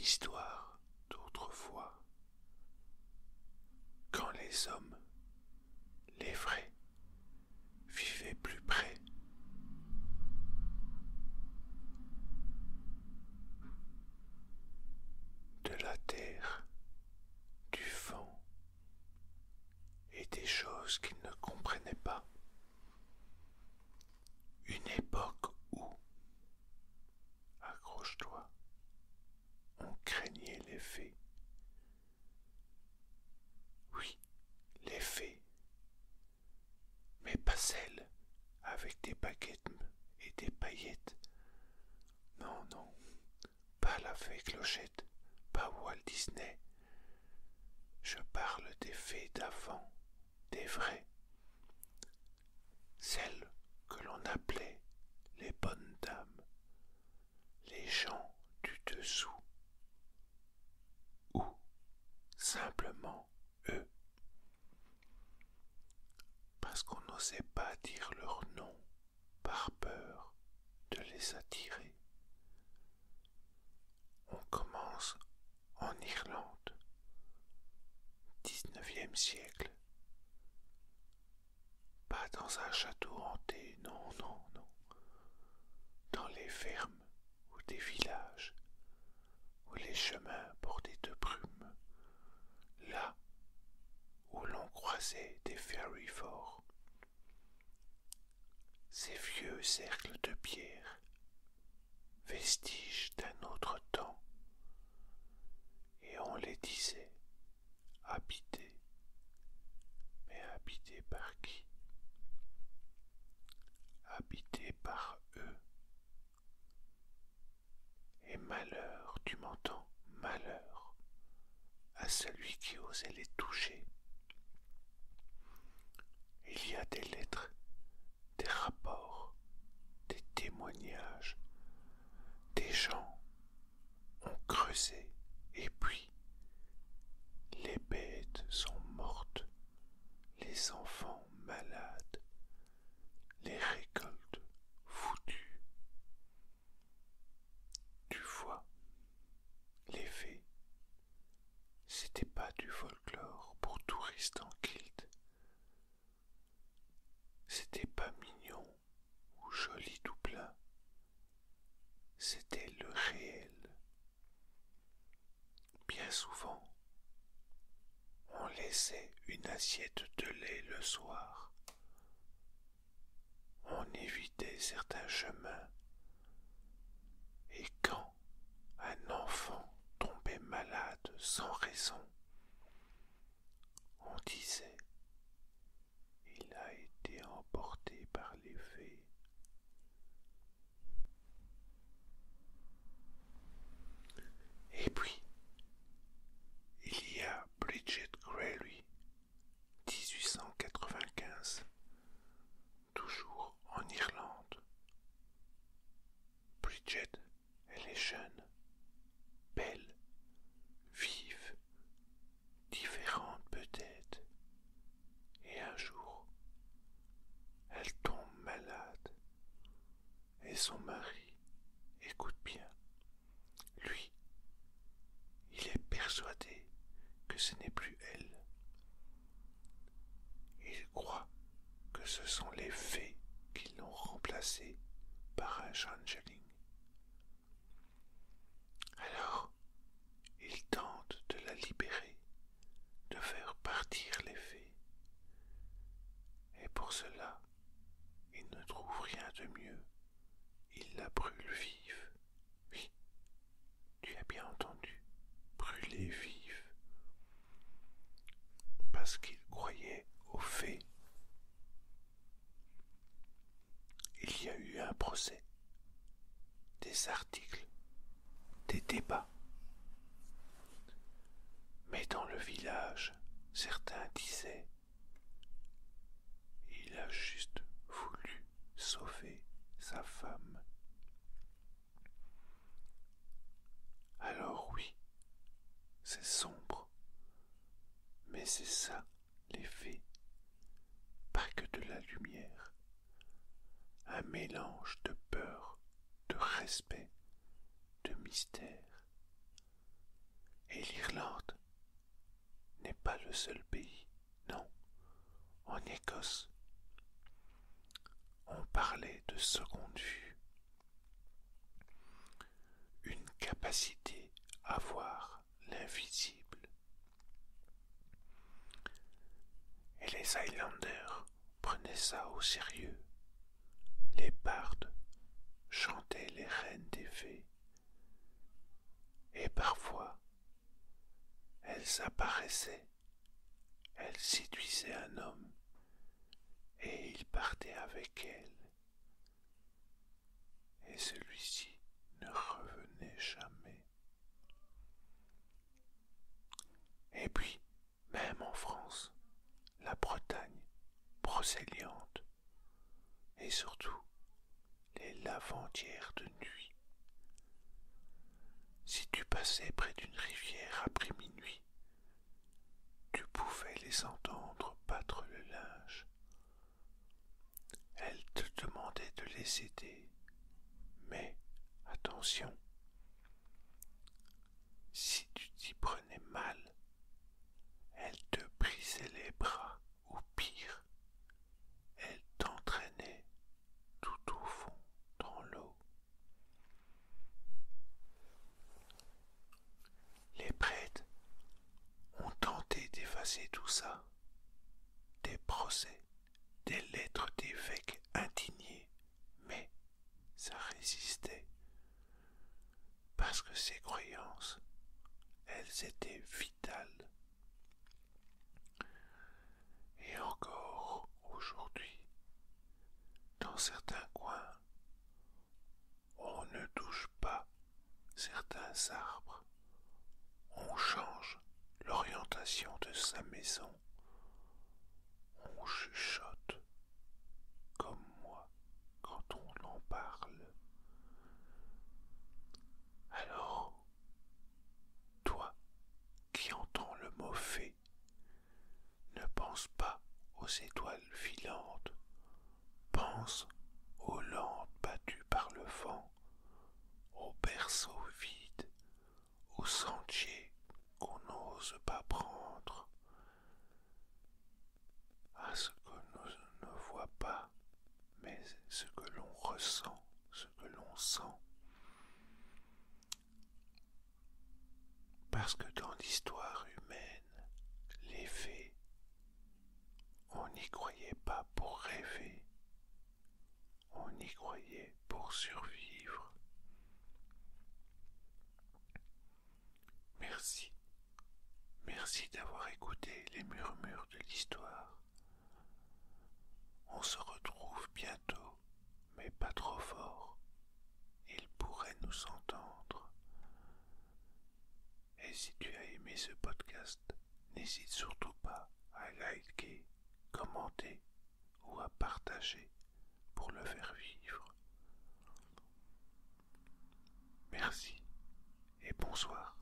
histoire d'autrefois, quand les hommes, les vrais, vivaient plus près. De la terre, du vent et des choses qu'ils ne comprenaient pas. Une époque où, accroche-toi, on craignait les fées. Oui, les fées, mais pas celles avec des baguettes et des paillettes. Non, non, pas la fée Clochette, pas Walt Disney. Je parle des fées d'avant, des vraies, celles que l'on appelait les bonnes dames, les gens du dessous, ou simplement eux, parce qu'on n'osait pas dire leur nom par peur de les attirer. On commence en Irlande, 19e siècle. Pas dans un château hanté, non, non, non. Dans les fermes ou des villages, ou les chemins bordés de brume, là où l'on croisait des fairy forts. Ces vieux cercles de pierre, vestiges d'un autre temps, et on les disait habités. Mais habités par qui? Habités par eux. Et malheur, tu m'entends, malheur à celui qui osait les toucher. Il y a des lettres, des rapports, des témoignages. Des gens ont creusé et puis les bêtes sont mortes, les enfants malades, les récoltes foutues. Tu vois, les fées, c'était pas du folklore pour touristes en kilt. C'était pas mignon ou joli tout plein. C'était le réel. Bien souvent, on laissait une assiette de lait le soir. On évitait certains chemins. Et quand un enfant tombait malade sans raison, on disait il a été emporté par les fées. Et puis, il y a Bridget Greeley, 1895, toujours en Irlande. Bridget, elle est jeune, belle, vive, différente peut-être, et un jour, elle tombe malade, et son mari, écoute bien, lui, il est persuadé que ce n'est plus elle. Il croit que ce sont les fées qui l'ont remplacé par un changeling. Alors, il tente de la libérer, de faire partir les fées. Et pour cela, il ne trouve rien de mieux. Il la brûle vive. Oui, tu as bien entendu, brûler vive. Parce qu'il croyait aux fées. Il y a eu un procès, des articles, des débats. Mais dans le village, certains disaient il a juste voulu sauver sa femme. Alors oui, c'est sombre, mais c'est ça les fées, pas que de la lumière, un mélange de peur, de respect, de mystère. Et l'Irlande n'est pas le seul pays, non. En Écosse, on parlait de seconde vue, une capacité à voir l'invisible. Et les Highlanders prenaient ça au sérieux. Les bardes chantaient les reines des fées. Et parfois, elles apparaissaient, elles séduisaient un homme, et il partait avec elle. Et celui-ci ne revenait jamais. Et puis, même en France, la Bretagne, brocéliande, et surtout les lavandières de nuit. Si tu passais près d'une rivière après minuit, tu pouvais les entendre battre le linge. Elles te demandaient de les aider, mais attention, si tu t'y prenais mal, elles te brisaient les bras, ou pire, elles t'entraînaient tout au fond dans l'eau. Les prêtres ont tenté d'effacer tout ça, des procès, des lettres d'évêques indignés, mais ça résistait, parce que ces croyances, elles étaient vitales. Et encore aujourd'hui, dans certains coins, on ne touche pas certains arbres, on change l'orientation de sa maison, on chuchote comme moi quand on en parle. Alors, toi qui entends le mot fée, ne pense pas aux étoiles filantes, pense aux landes battues par le vent, aux berceaux vides, aux sentiers qu'on n'ose pas prendre, à ce que l'on ne voit pas, mais ce que l'on ressent, ce que l'on sent. Parce que dans l'histoire humaine, les fées, on n'y croyait pas pour rêver, on y croyait pour survivre. Merci, merci d'avoir écouté les murmures de l'histoire. On se retrouve bientôt, mais pas trop fort. Il pourrait nous entendre. Et si tu as aimé ce podcast, n'hésite surtout pas à liker, commenter ou à partager pour le faire vivre. Merci et bonsoir.